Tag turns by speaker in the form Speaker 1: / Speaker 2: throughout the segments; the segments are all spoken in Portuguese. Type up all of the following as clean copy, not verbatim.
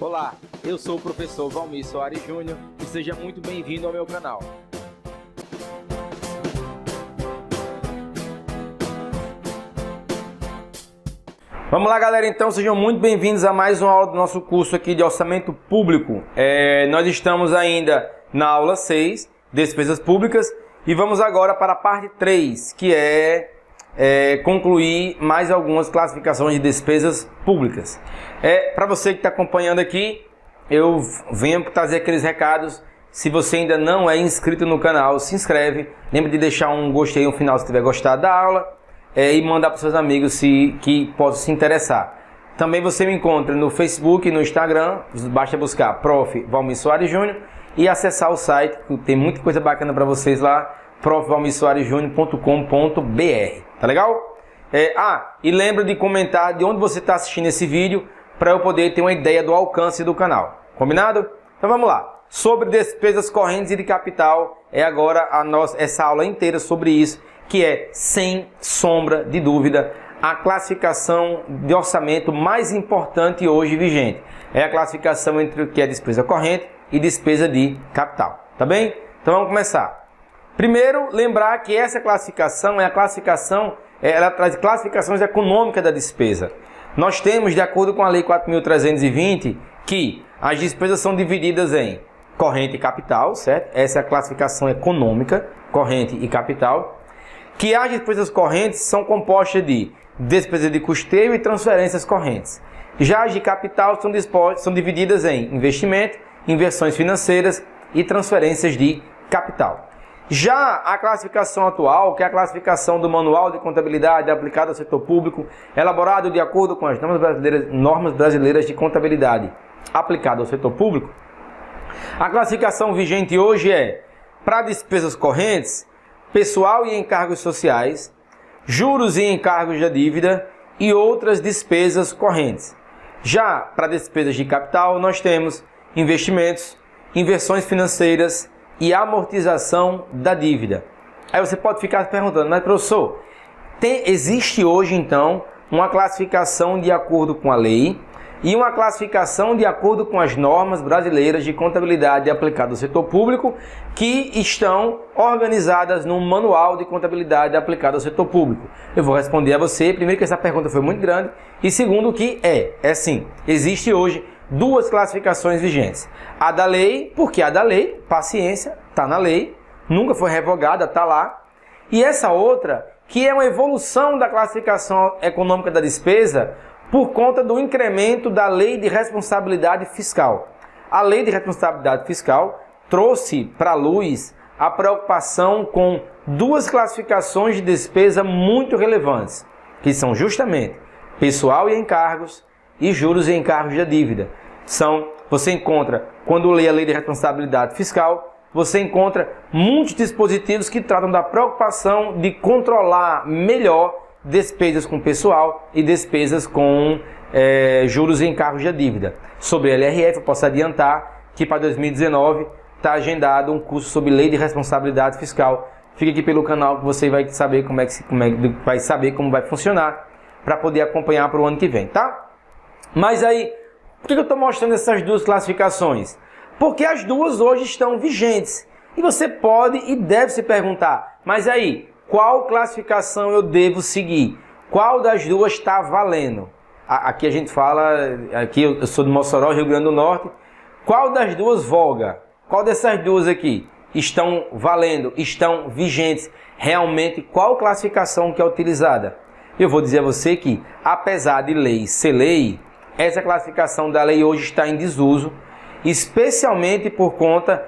Speaker 1: Olá, eu sou o professor Valmir Soares Júnior e seja muito bem-vindo ao meu canal. Vamos lá, galera, então sejam muito bem-vindos a mais uma aula do nosso curso aqui de Orçamento Público. Nós estamos ainda na aula 6, Despesas Públicas, e vamos agora para a parte 3, que é concluir mais algumas classificações de despesas públicas. Para você que está acompanhando aqui, eu venho trazer aqueles recados. Se você ainda não é inscrito no canal, se inscreve. Lembre de deixar um gostei no final se tiver gostado da aula e mandar para os seus amigos que possam se interessar. Também você me encontra no Facebook e no Instagram. Basta buscar Prof. Valmir Soares Júnior e acessar o site, que tem muita coisa bacana para vocês lá, profvalmirsoaresjunior.com.br. Tá legal? E lembra de comentar de onde você está assistindo esse vídeo para eu poder ter uma ideia do alcance do canal. Combinado? Então vamos lá. Sobre despesas correntes e de capital, agora essa aula inteira sobre isso, que é, sem sombra de dúvida, a classificação de orçamento mais importante hoje vigente. É a classificação entre o que é despesa corrente e despesa de capital. Tá bem? Então vamos começar. Primeiro, lembrar que essa classificação ela traz classificações econômicas da despesa. Nós temos, de acordo com a Lei 4.320, que as despesas são divididas em corrente e capital, certo? Essa é a classificação econômica, corrente e capital. Que as despesas correntes são compostas de despesas de custeio e transferências correntes. Já as de capital são divididas em investimento, inversões financeiras e transferências de capital. Já a classificação atual, que é a classificação do Manual de Contabilidade aplicado ao setor público, elaborado de acordo com as normas brasileiras de contabilidade aplicado ao setor público, a classificação vigente hoje é para despesas correntes, pessoal e encargos sociais, juros e encargos da dívida e outras despesas correntes. Já para despesas de capital, nós temos investimentos, inversões financeiras e amortização da dívida. Aí você pode ficar se perguntando, mas professor, existe hoje então uma classificação de acordo com a lei e uma classificação de acordo com as normas brasileiras de contabilidade aplicada ao setor público que estão organizadas no Manual de Contabilidade aplicado ao setor público. Eu vou responder a você, primeiro que essa pergunta foi muito grande e segundo que sim, existe hoje duas classificações vigentes. A da lei, porque a da lei, paciência, está na lei, nunca foi revogada, está lá. E essa outra, que é uma evolução da classificação econômica da despesa por conta do incremento da Lei de Responsabilidade Fiscal. A Lei de Responsabilidade Fiscal trouxe para a luz a preocupação com duas classificações de despesa muito relevantes, que são justamente pessoal e encargos e juros e encargos da dívida. Você encontra, quando lê a Lei de Responsabilidade Fiscal, você encontra muitos dispositivos que tratam da preocupação de controlar melhor despesas com pessoal e despesas com juros e encargos da dívida. Sobre a LRF, eu posso adiantar que para 2019 está agendado um curso sobre Lei de Responsabilidade Fiscal. Fica aqui pelo canal que você vai saber como vai funcionar para poder acompanhar para o ano que vem, tá? Mas aí, por que eu estou mostrando essas duas classificações? Porque as duas hoje estão vigentes. E você pode e deve se perguntar, mas aí, qual classificação eu devo seguir? Qual das duas está valendo? Aqui a gente fala, aqui eu sou de Mossoró, Rio Grande do Norte. Qual das duas voga? Qual dessas duas aqui estão valendo, estão vigentes? Realmente, qual classificação que é utilizada? Eu vou dizer a você que, apesar de lei ser lei, essa classificação da lei hoje está em desuso, especialmente por conta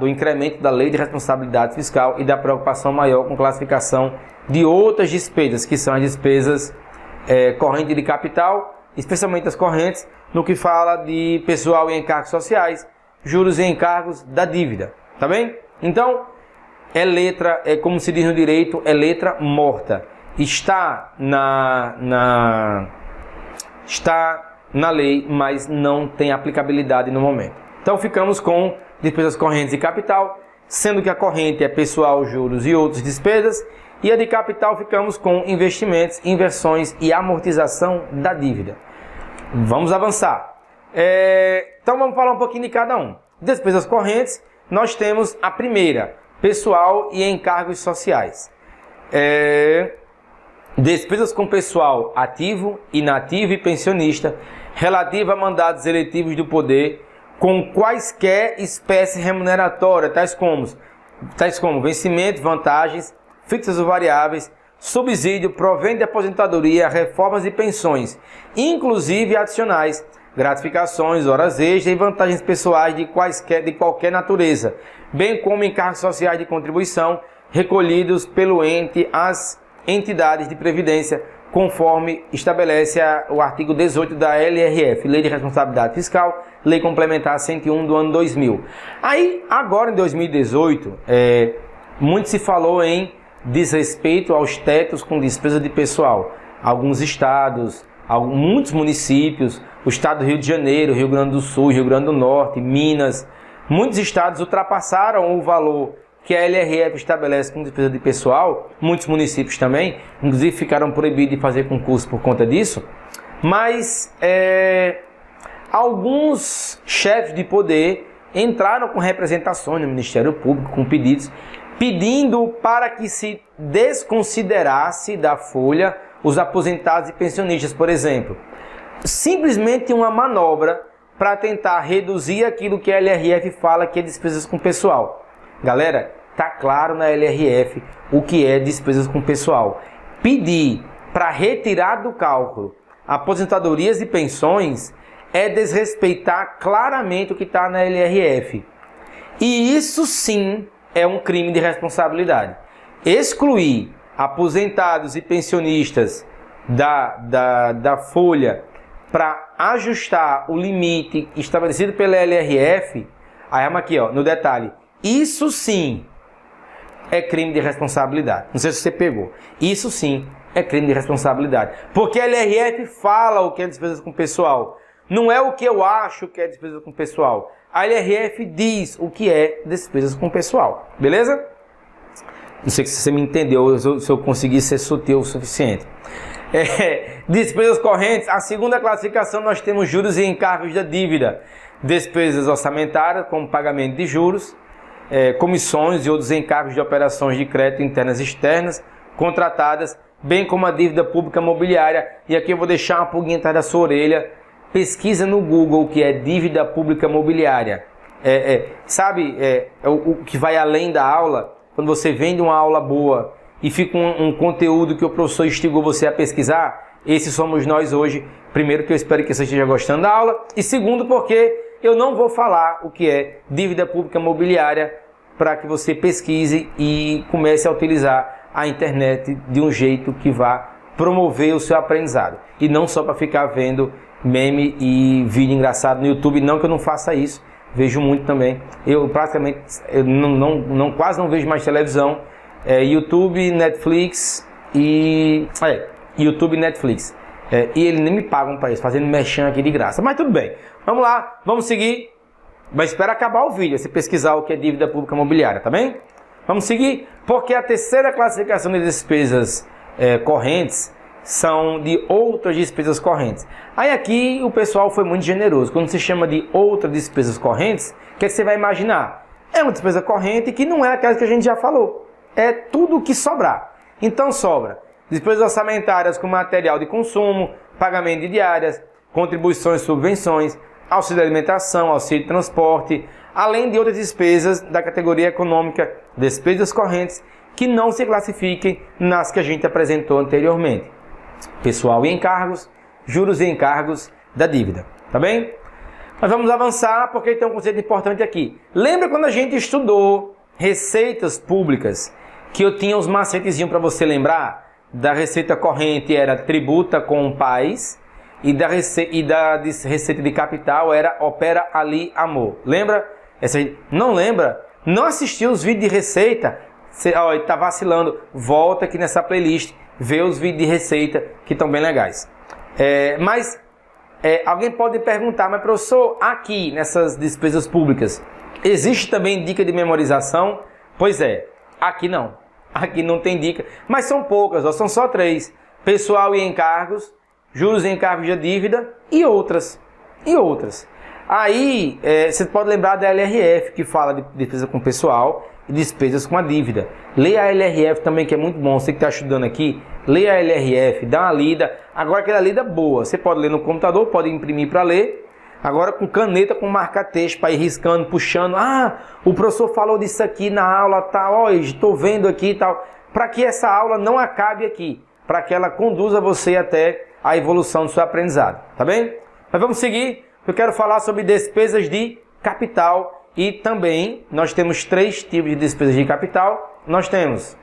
Speaker 1: do incremento da Lei de Responsabilidade Fiscal e da preocupação maior com classificação de outras despesas, que são as despesas correntes de capital, especialmente as correntes, no que fala de pessoal e encargos sociais, juros e encargos da dívida. Tá bem? Então, como se diz no direito, é letra morta. Está na lei, mas não tem aplicabilidade no momento. Então ficamos com despesas correntes e capital, sendo que a corrente é pessoal, juros e outras despesas, e a de capital ficamos com investimentos, inversões e amortização da dívida. Vamos avançar. Então vamos falar um pouquinho de cada um. Despesas correntes, nós temos a primeira, pessoal e encargos sociais. Despesas com pessoal ativo, inativo e pensionista, relativa a mandatos eletivos do poder, com quaisquer espécie remuneratória, tais como vencimento, vantagens, fixas ou variáveis, subsídio, provento de aposentadoria, reformas e pensões, inclusive adicionais, gratificações, horas extras e vantagens pessoais de qualquer natureza, bem como encargos sociais de contribuição recolhidos pelo ente às entidades de previdência, conforme estabelece o artigo 18 da LRF, Lei de Responsabilidade Fiscal, Lei Complementar 101 do ano 2000. Aí, agora em 2018, muito se falou em desrespeito aos tetos com despesa de pessoal. Alguns estados, muitos municípios, o estado do Rio de Janeiro, Rio Grande do Sul, Rio Grande do Norte, Minas, muitos estados ultrapassaram o valor que a LRF estabelece com despesa de pessoal, muitos municípios também, inclusive ficaram proibidos de fazer concurso por conta disso, mas alguns chefes de poder entraram com representações no Ministério Público, com pedidos, pedindo para que se desconsiderasse da folha os aposentados e pensionistas, por exemplo. Simplesmente uma manobra para tentar reduzir aquilo que a LRF fala que é despesas com pessoal. Galera, tá claro na LRF o que é despesas com pessoal. Pedir para retirar do cálculo aposentadorias e pensões é desrespeitar claramente o que está na LRF. E isso sim é um crime de responsabilidade. Excluir aposentados e pensionistas da folha para ajustar o limite estabelecido pela LRF, aí vamos aqui ó, no detalhe, isso sim é crime de responsabilidade. Não sei se você pegou. Isso sim é crime de responsabilidade. Porque a LRF fala o que é despesas com pessoal. Não é o que eu acho que é despesas com pessoal. A LRF diz o que é despesas com pessoal. Beleza? Não sei se você me entendeu, se eu conseguir ser sutil o suficiente. Despesas correntes. A segunda classificação nós temos juros e encargos da dívida. Despesas orçamentárias, como pagamento de juros, comissões e outros encargos de operações de crédito internas e externas contratadas, bem como a dívida pública mobiliária. E aqui eu vou deixar uma pulguinha atrás da sua orelha. Pesquisa no Google o que é dívida pública mobiliária. Sabe o que vai além da aula? Quando você vende uma aula boa e fica um conteúdo que o professor instigou você a pesquisar, esses somos nós hoje. Primeiro, que eu espero que você esteja gostando da aula, e segundo, porque eu não vou falar o que é dívida pública mobiliária para que você pesquise e comece a utilizar a internet de um jeito que vá promover o seu aprendizado. E não só para ficar vendo meme e vídeo engraçado no YouTube, não que eu não faça isso, vejo muito também. Eu praticamente quase não vejo mais televisão, YouTube, Netflix e... YouTube e Netflix. E eles nem me pagam para isso, fazendo merchan aqui de graça. Mas tudo bem, vamos lá, vamos seguir. Mas espera acabar o vídeo, você pesquisar o que é dívida pública mobiliária, tá bem? Vamos seguir, porque a terceira classificação de despesas correntes são de outras despesas correntes. Aí aqui o pessoal foi muito generoso. Quando se chama de outras despesas correntes, o que você vai imaginar? É uma despesa corrente que não é aquela que a gente já falou. É tudo o que sobrar. Então sobra despesas orçamentárias com material de consumo, pagamento de diárias, contribuições e subvenções, auxílio de alimentação, auxílio de transporte, além de outras despesas da categoria econômica, despesas correntes, que não se classifiquem nas que a gente apresentou anteriormente. Pessoal e encargos, juros e encargos da dívida, tá bem? Mas vamos avançar porque tem um conceito importante aqui. Lembra quando a gente estudou receitas públicas, que eu tinha uns macetezinhos para você lembrar? Da receita corrente era tributa com paz e da receita de capital era opera ali amor. Lembra? Não lembra? Não assistiu os vídeos de receita? Você está vacilando. Volta aqui nessa playlist, vê os vídeos de receita que estão bem legais. Mas alguém pode perguntar, mas professor, aqui nessas despesas públicas, existe também dica de memorização? Pois é, aqui não. Aqui não tem dica, mas são poucas, são só 3. Pessoal e encargos, juros e encargos da dívida e outras. e outras. Aí, você pode lembrar da LRF, que fala de despesa com o pessoal e despesas com a dívida. Leia a LRF também, que é muito bom. Você que está estudando aqui, leia a LRF, dá uma lida. Agora, aquela lida boa. Você pode ler no computador, pode imprimir para ler. Agora, com caneta, com marca-texto, para ir riscando, puxando. Ah, o professor falou disso aqui na aula, tal. Ó, estou vendo aqui e tal. Para que essa aula não acabe aqui. Para que ela conduza você até a evolução do seu aprendizado. Tá bem? Mas vamos seguir. Eu quero falar sobre despesas de capital. E também nós temos 3 tipos de despesas de capital. Nós temos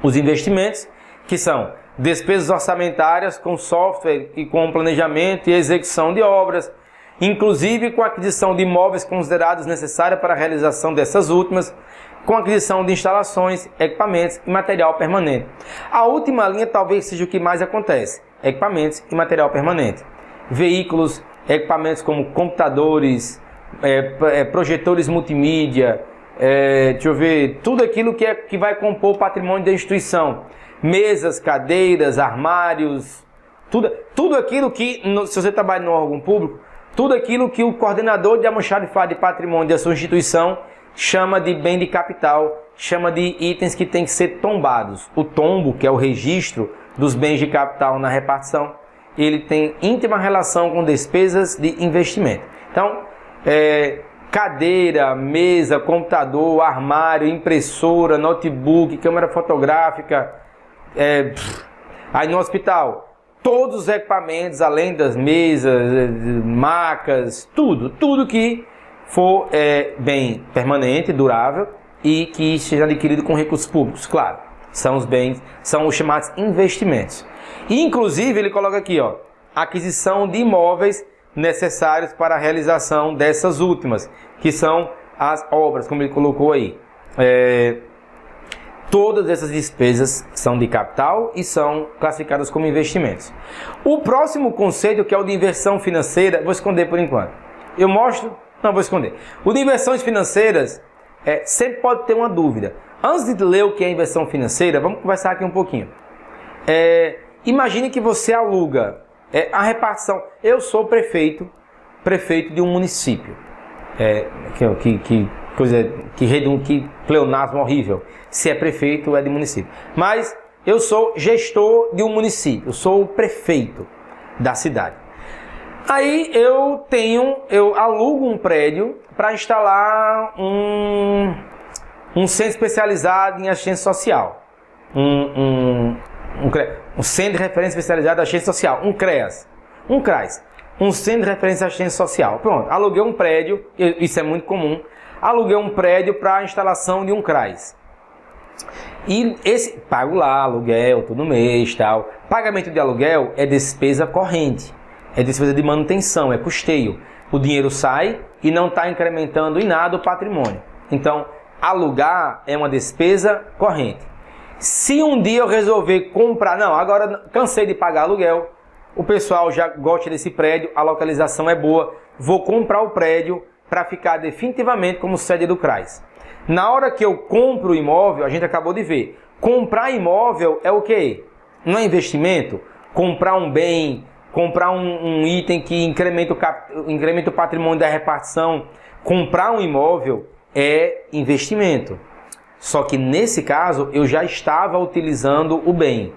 Speaker 1: os investimentos, que são despesas orçamentárias com software e com planejamento e execução de obras, inclusive com a aquisição de imóveis considerados necessários para a realização dessas últimas, com a aquisição de instalações, equipamentos e material permanente. A última linha talvez seja o que mais acontece, equipamentos e material permanente. Veículos, equipamentos como computadores, projetores multimídia, deixa eu ver, tudo aquilo que vai compor o patrimônio da instituição. Mesas, cadeiras, armários, tudo aquilo que, se você trabalha no órgão público, tudo aquilo que o coordenador de almoxarifado de patrimônio da sua instituição chama de bem de capital, chama de itens que têm que ser tombados. O tombo, que é o registro dos bens de capital na repartição, ele tem íntima relação com despesas de investimento. Então, cadeira, mesa, computador, armário, impressora, notebook, câmera fotográfica, aí no hospital, todos os equipamentos, além das mesas, macas, tudo que for bem permanente, durável e que seja adquirido com recursos públicos, claro, são os bens, são os chamados investimentos. E, inclusive, ele coloca aqui, ó, aquisição de imóveis necessários para a realização dessas últimas, que são as obras, como ele colocou aí. Todas essas despesas são de capital e são classificadas como investimentos. O próximo conceito, que é o de inversão financeira, vou esconder por enquanto. Eu mostro? Não, vou esconder. O de inversões financeiras, sempre pode ter uma dúvida. Antes de ler o que é inversão financeira, vamos conversar aqui um pouquinho. Imagine que você aluga a repartição. Eu sou prefeito de um município. Que pleonasmo horrível. Se é prefeito, é de município. Mas eu sou gestor de um município. Eu sou o prefeito da cidade. Aí eu alugo um prédio para instalar um centro especializado em assistência social. Um centro de referência especializado em assistência social. Um CREAS. Um CRAS. Um centro de referência em assistência social. Pronto, aluguei um prédio, isso é muito comum. Aluguei um prédio para a instalação de um CRAS. E pago lá aluguel todo mês, tal. Pagamento de aluguel é despesa corrente. É despesa de manutenção, é custeio. O dinheiro sai e não está incrementando em nada o patrimônio. Então, alugar é uma despesa corrente. Se um dia eu resolver comprar, não, agora cansei de pagar aluguel, o pessoal já gosta desse prédio, a localização é boa, vou comprar o prédio para ficar definitivamente como sede do CRAS. Na hora que eu compro o imóvel, a gente acabou de ver, comprar imóvel é o quê? Não é investimento? Comprar um bem, comprar um item que incrementa o patrimônio da repartição, comprar um imóvel é investimento. Só que nesse caso eu já estava utilizando o bem.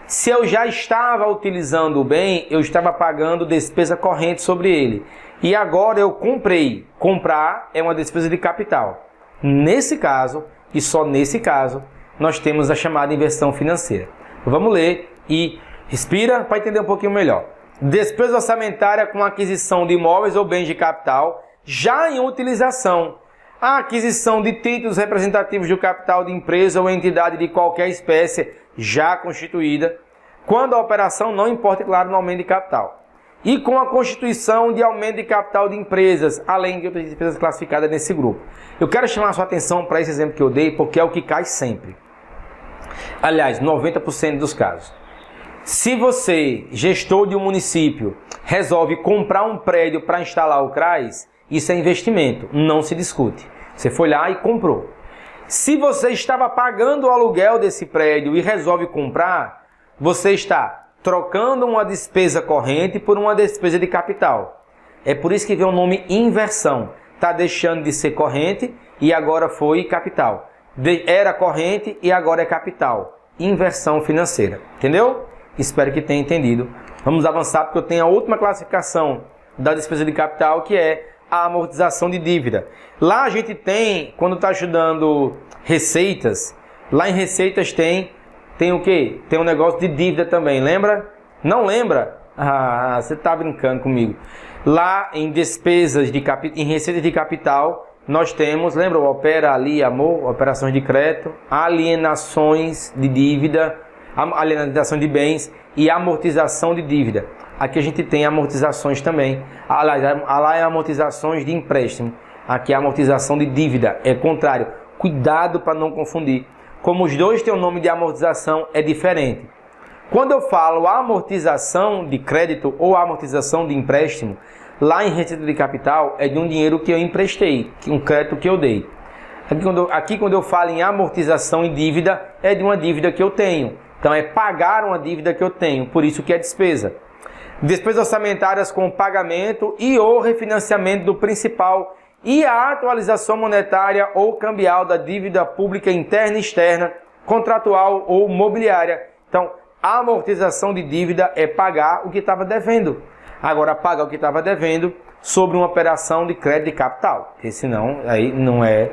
Speaker 1: Se eu já estava utilizando o bem, eu estava pagando despesa corrente sobre ele. E agora eu comprei. Comprar é uma despesa de capital. Nesse caso, e só nesse caso, nós temos a chamada inversão financeira. Vamos ler e respira para entender um pouquinho melhor. Despesa orçamentária com aquisição de imóveis ou bens de capital já em utilização. A aquisição de títulos representativos do capital de empresa ou entidade de qualquer espécie já constituída, quando a operação não importa, claro, no aumento de capital. E com a constituição de aumento de capital de empresas, além de outras despesas classificadas nesse grupo. Eu quero chamar a sua atenção para esse exemplo que eu dei, porque é o que cai sempre. Aliás, 90% dos casos. Se você, gestor de um município, resolve comprar um prédio para instalar o CRAS, isso é investimento, não se discute. Você foi lá e comprou. Se você estava pagando o aluguel desse prédio e resolve comprar, você está trocando uma despesa corrente por uma despesa de capital. É por isso que vem o nome inversão. Está deixando de ser corrente e agora foi capital. Era corrente e agora é capital. Inversão financeira. Entendeu? Espero que tenha entendido. Vamos avançar porque eu tenho a última classificação da despesa de capital, que é a amortização de dívida. Lá a gente tem, quando está estudando receitas, lá em receitas tem o quê? Tem um negócio de dívida também, lembra? Não lembra? Ah, você está brincando comigo. Lá em despesas de em receitas de capital, nós temos, lembra? Opera ali, amor, operações de crédito, alienações de dívida, alienação de bens e amortização de dívida. Aqui a gente tem amortizações também. Lá é amortizações de empréstimo. Aqui é amortização de dívida. É contrário. Cuidado para não confundir. Como os dois têm o nome de amortização, é diferente. Quando eu falo amortização de crédito ou amortização de empréstimo, lá em receita de capital é de um dinheiro que eu emprestei, um crédito que eu dei. Aqui quando eu falo em amortização em dívida, é de uma dívida que eu tenho. Então é pagar uma dívida que eu tenho, por isso que é despesa. Despesas orçamentárias com pagamento e ou refinanciamento do principal e a atualização monetária ou cambial da dívida pública interna e externa, contratual ou mobiliária. Então, a amortização de dívida é pagar o que estava devendo. Agora, pagar o que estava devendo sobre uma operação de crédito e capital. Porque senão, aí não é...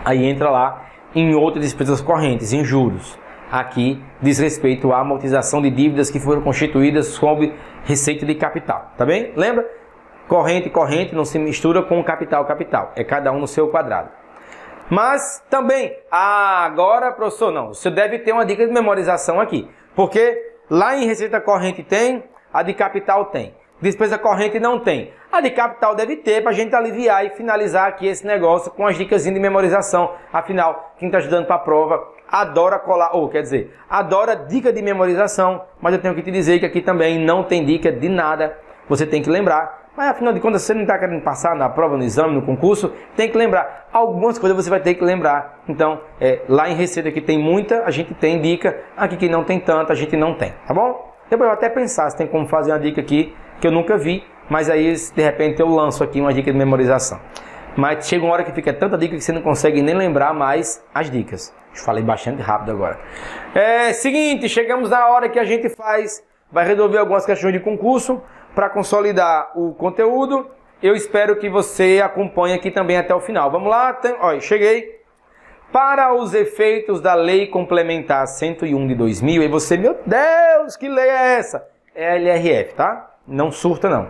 Speaker 1: Aí entra lá em outras despesas correntes, em juros. Aqui diz respeito à amortização de dívidas que foram constituídas sob receita de capital, tá bem? Lembra? Corrente, corrente não se mistura com capital, capital. É cada um no seu quadrado. Mas também, agora, professor, não. Você deve ter uma dica de memorização aqui. Porque lá em receita corrente tem, a de capital tem. Despesa corrente não tem. A de capital deve ter para a gente aliviar e finalizar aqui esse negócio com as dicas de memorização. Afinal, quem está estudando para a prova adora colar, ou quer dizer, adora dica de memorização, mas eu tenho que te dizer que aqui também não tem dica de nada. Você tem que lembrar. Mas afinal de contas, você não está querendo passar na prova, no exame, no concurso, tem que lembrar. Algumas coisas você vai ter que lembrar. Então, lá em receita que tem muita, a gente tem dica. Aqui que não tem tanta, a gente não tem, tá bom? Depois eu vou até pensar se tem como fazer uma dica aqui que eu nunca vi, mas aí de repente eu lanço aqui uma dica de memorização. Mas chega uma hora que fica tanta dica que você não consegue nem lembrar mais as dicas. Eu falei bastante rápido agora. Seguinte, chegamos na hora que a gente vai resolver algumas questões de concurso para consolidar o conteúdo. Eu espero que você acompanhe aqui também até o final. Vamos lá, olha, cheguei. Para os efeitos da Lei Complementar 101 de 2000, e você, meu Deus, que lei é essa? É a LRF, tá? Não surta não.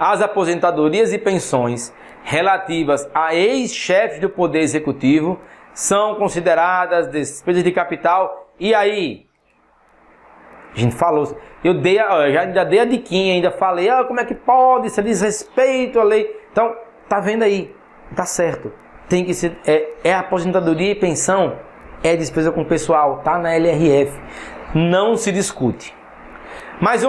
Speaker 1: As aposentadorias e pensões relativas a ex-chefes do Poder Executivo são consideradas despesas de capital. E aí? A gente falou, eu ainda dei a diquinha, ainda falei, como é que pode, isso é desrespeito à lei. Então, tá vendo aí, tá certo. Tem que ser, aposentadoria e pensão, é despesa com o pessoal, tá na LRF. Não se discute. Mais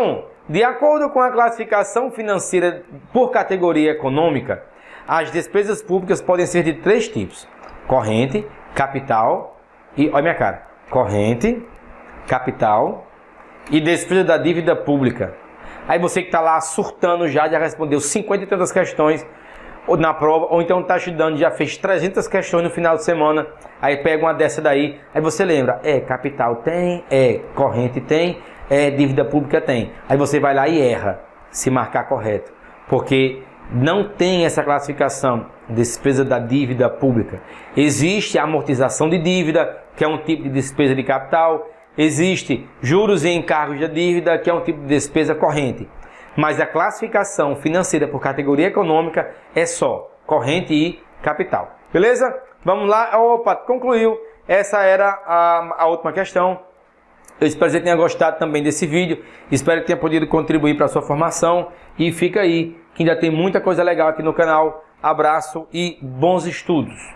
Speaker 1: de acordo com a classificação financeira por categoria econômica, as despesas públicas podem ser de 3 tipos. Corrente, capital e, olha minha cara, corrente, capital e despesa da dívida pública. Aí você que está lá surtando já respondeu 50 e tantas questões na prova, ou então está estudando, já fez 300 questões no final de semana, aí pega uma dessa daí, aí você lembra, capital tem, corrente tem, dívida pública tem. Aí você vai lá e erra, se marcar correto, porque não tem essa classificação, despesa da dívida pública. Existe a amortização de dívida, que é um tipo de despesa de capital, existe juros e encargos da dívida, que é um tipo de despesa corrente. Mas a classificação financeira por categoria econômica é só corrente e capital. Beleza? Vamos lá. Opa, concluiu. Essa era a última questão. Eu espero que você tenha gostado também desse vídeo. Espero que tenha podido contribuir para a sua formação. E fica aí, que ainda tem muita coisa legal aqui no canal. Abraço e bons estudos.